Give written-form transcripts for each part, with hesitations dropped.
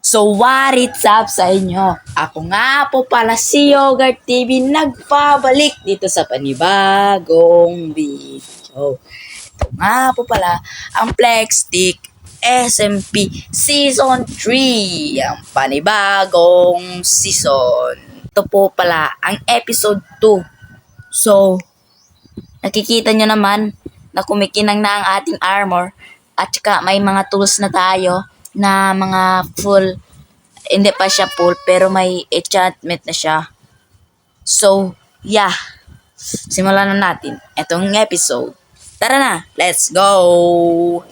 So what it's up sa inyo? Ako nga po pala si Yogurt TV nagpabalik dito sa panibagong video. Ito nga po pala ang Flex Stick SMP Season 3, ang panibagong season. Ito po pala ang episode 2. So, nakikita nyo naman na kumikinang na ang ating armor at saka may mga tools na tayo na mga full, hindi pa siya full pero may enchantment na siya. So, yeah, simulan na natin itong episode. Tara na, let's go!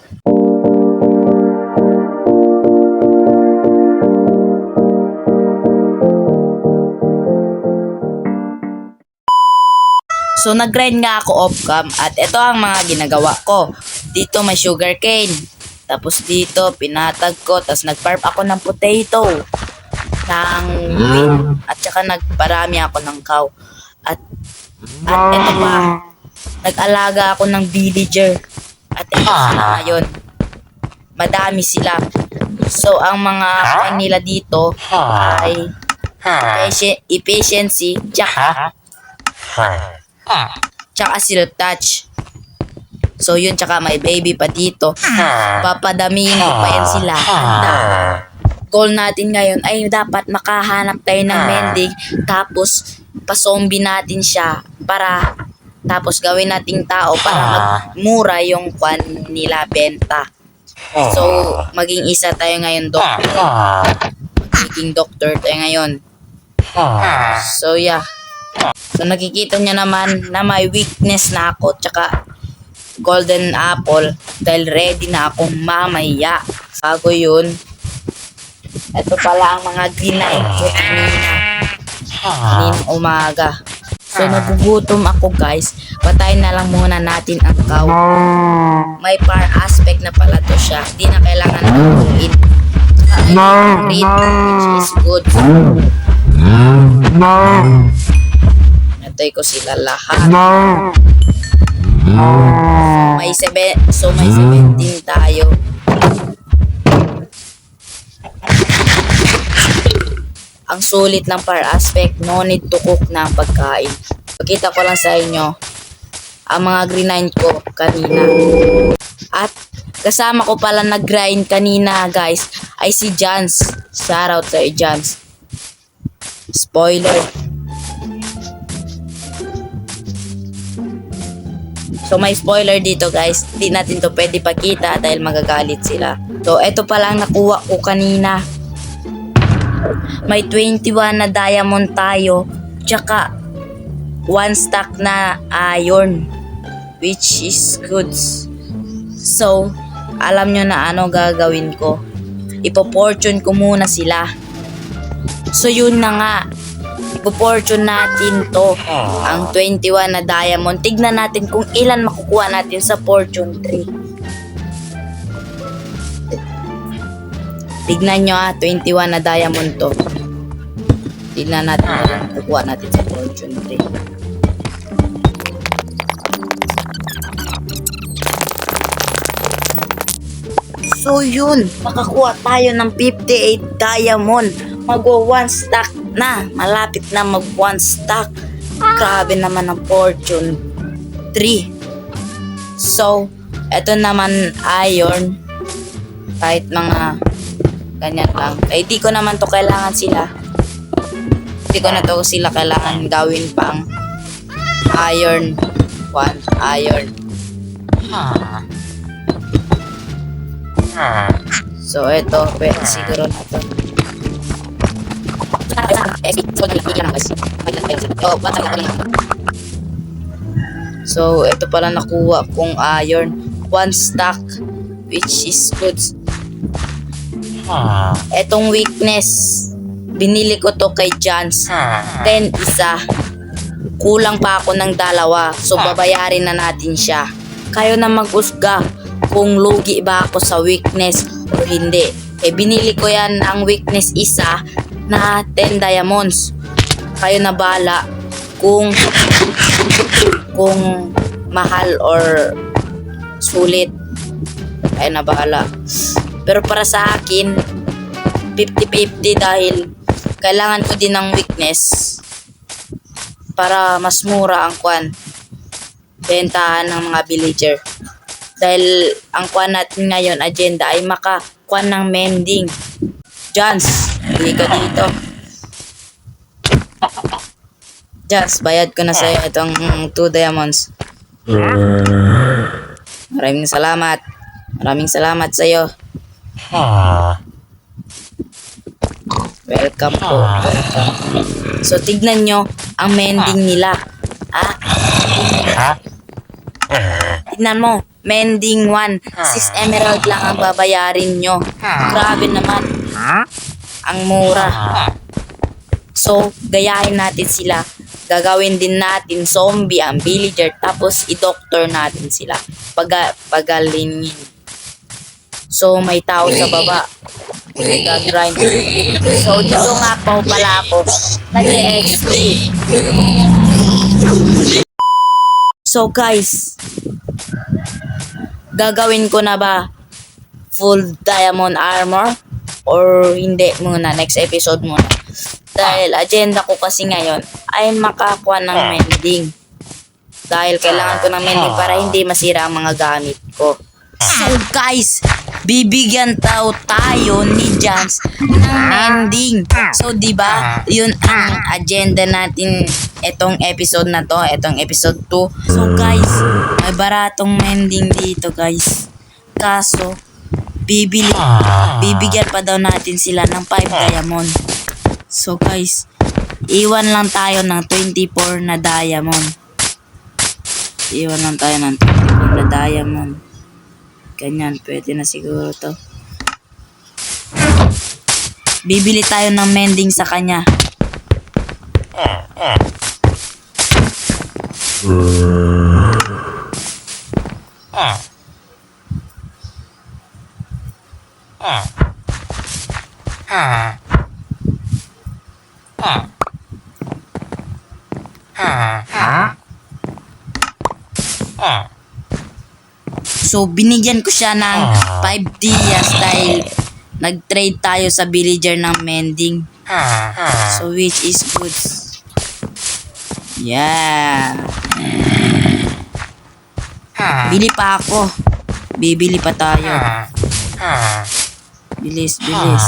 So, nag-grind nga ako off-cam at ito ang mga ginagawa ko. Dito may sugarcane. Tapos dito, pinatag ko. Tapos nag-farm ako ng potato. Ng wheat. At saka nagparami ako ng cow. At ito pa. Nag-alaga ako ng villager. At ito sila ngayon. Madami sila. So, ang mga kain nila dito ay efficiency, tsaka silk touch. So yun, tsaka may baby pa dito. Papadamihin ko pa yan sila. Goal natin ngayon ay dapat makahanap tayo ng mending. Tapos pa-zombie natin siya para tapos gawin nating tao para magmura yung kwan nila benta. So maging isa tayo ngayon, doctor. Magiging doctor tayo ngayon. So yeah. So nakikita niya naman na may weakness na ako tsaka golden apple dahil ready na akong mamaya. Bago yun, ito pala ang mga ginain ko kanina umaga. So nagugutom ako guys, patayin na lang muna natin ang cow. May par aspect na pala to siya, di na kailangan maluin. Which is good. Natay ko sila lahat. May 17 tayo. Ang sulit ng par aspect, no need to cook na ang pagkain. Pakita ko lang sa inyo ang mga grind ko kanina. At kasama ko pala nag-grind kanina guys ay si Jans. Shoutout sa Jans. Spoiler. So may spoiler dito guys, hindi natin to pwede pakita dahil magagalit sila. So ito pa lang nakuha ko kanina. May 21 na diamond tayo, tsaka 1 stack na iron, which is good. So alam nyo na ano gagawin ko. Ipo-fortune ko muna sila. So yun na nga, ipo-fortune natin to, ang 21 na diamond. Tignan natin kung ilan makukuha natin sa fortune 3. Tignan nyo 21 na diamond to. Tignan natin ilan makukuha natin sa fortune 3. So yun, makakuha tayo ng 58 diamond. Mag-1 stack na, malapit na mag-1 stack. Grabe naman ang fortune 3. So eto naman iron, kahit mga ganyan lang. Ay di ko naman to kailangan sila. Di ko na to sila kailangan gawin pang iron 1 iron. So eto, pwede siguro na to. So ito pala nakuha kong iron 1 stack, which is good. Etong weakness binili ko to kay Jans, 10 isa. Kulang pa ako ng 2, so babayarin na natin siya. Kayo na mag-usga kung lugi ba ako sa weakness o hindi. Binili ko yan ang weakness isa na 10 diamonds. Kayo na bala kung mahal or sulit. Kayo na bala. Pero para sa akin, 50-50 dahil kailangan ko din ng weakness para mas mura ang bentahan ng mga villager. Dahil ang natin ngayon, agenda, ay makakuha ng mending. Jans, hindi ka dito. Jans, bayad ko na sa'yo itong 2 diamonds. Maraming salamat. Maraming salamat sa'yo. Welcome po. Welcome. So, tignan nyo ang mending nila. Tignan mo. Mending 1. 6 emerald lang ang babayarin nyo. Grabe naman. Ang mura. So, gayahin natin sila. Gagawin din natin zombie ang villager. Tapos, i-doctor natin sila. Pagalingin. So, may tao sa baba. Nag-grind. So, dito nga po pala ako. Nag-XP. So, guys. Gagawin ko na ba full diamond armor? Or hindi muna? Next episode muna. Dahil agenda ko kasi ngayon ay makakuha ng mending. Dahil kailangan ko ng mending para hindi masira ang mga gamit ko. So guys, bibigyan tayo ni Jans ng mending. So diba, yun ang agenda natin etong episode na to, etong episode 2. So guys, may baratong mending dito guys. Kaso, bibigyan pa daw natin sila ng 5 diamond. So guys, iwan lang tayo ng 24 na diamond. Iwan lang tayo ng 24 na diamond. Ganyan, pwede na siguro to. Bibili tayo ng mending sa kanya. So, binigyan ko siya ng 5 dias dahil nag-trade tayo sa villager ng mending. So, which is good. Yeah. Bili pa ako. Bibili pa tayo. Bilis, bilis.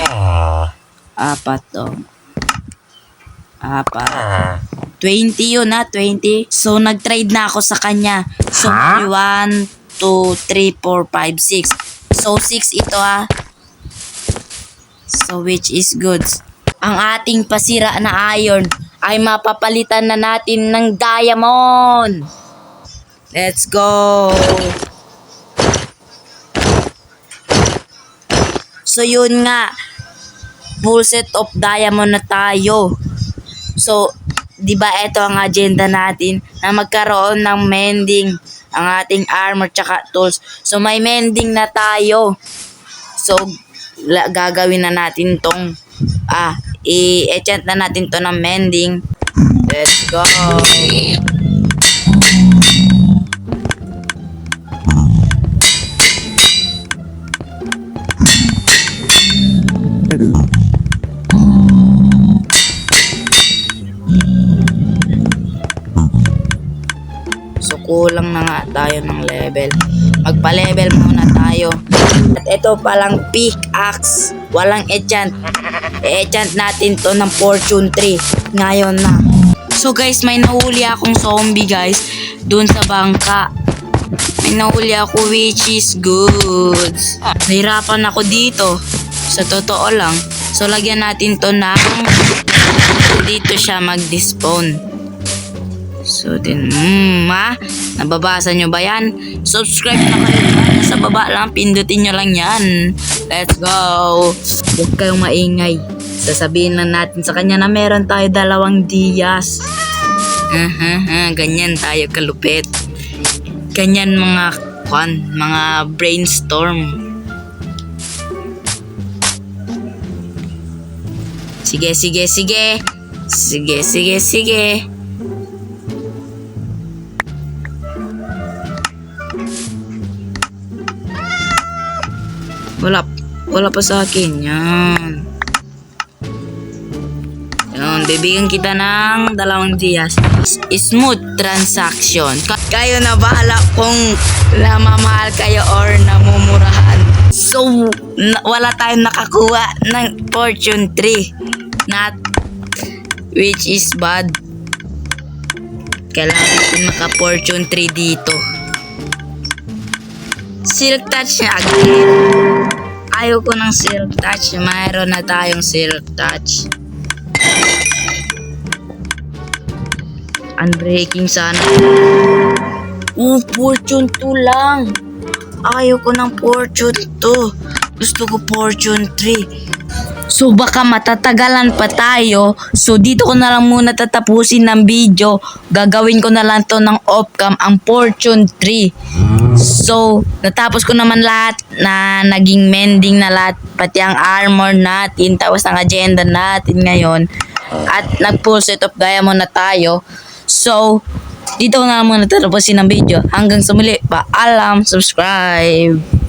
4 to. 4. 20 yun 20. So, nag-trade na ako sa kanya. So, 1, 2, 3, 4, 5, 6. So, 6 ito So, which is good. Ang ating pasira na iron ay mapapalitan na natin ng diamond. Let's go. So, yun nga. Full set of diamond na tayo. So, di ba ito ang agenda natin na magkaroon ng mending ang ating armor tsaka tools. So may mending na tayo. So gagawin na natin tong i-enchant na natin to ng mending. Let's go. So, kulang na nga tayo ng level. Magpa-level muna tayo. At ito palang pickaxe. Walang enchant. I-enchant natin to ng fortune 3. Ngayon na. So guys, may nahuli akong zombie guys. Doon sa bangka. May nahuli ako which is good. Nahirapan ako dito. Sa totoo lang. So, lagyan natin to ng dito siya mag-despawn. So, nababasa nyo ba yan? Subscribe na kayo dyan. Sa baba lang, pindutin nyo lang yan. Let's go. Huwag kayong maingay. Sasabihin lang natin sa kanya na meron tayo 2 dias. Ganyan tayo kalupit. Ganyan mga brainstorm. Sige. Wala. Wala pa sa akin yan. Yun, bibigyan kita ng 2 dias. Smooth transaction. Kayo na bahala kung namamahal kayo or namumurahan. So, wala tayong nakakuha ng Fortune 3. Not, which is bad. Kailangan natin maka-Fortune 3 dito. Silk Touch na again. Ayoko ng Silk Touch. Mayroon na tayong Silk Touch. Unbreaking sana. Fortune 2 lang. Ayoko ng Fortune 2. Gusto ko Fortune 3. So baka matatagalan pa tayo. So dito ko na lang muna tatapusin ng video. Gagawin ko na lang to ng off-cam ang Fortune 3. So natapos ko naman lahat na naging mending na lahat. Pati ang armor natin. Tapos ang agenda natin ngayon. At nag-full set of diamond na tayo. So dito ko na lang muna tatapusin ng video. Hanggang sa muli. Paalam. Subscribe.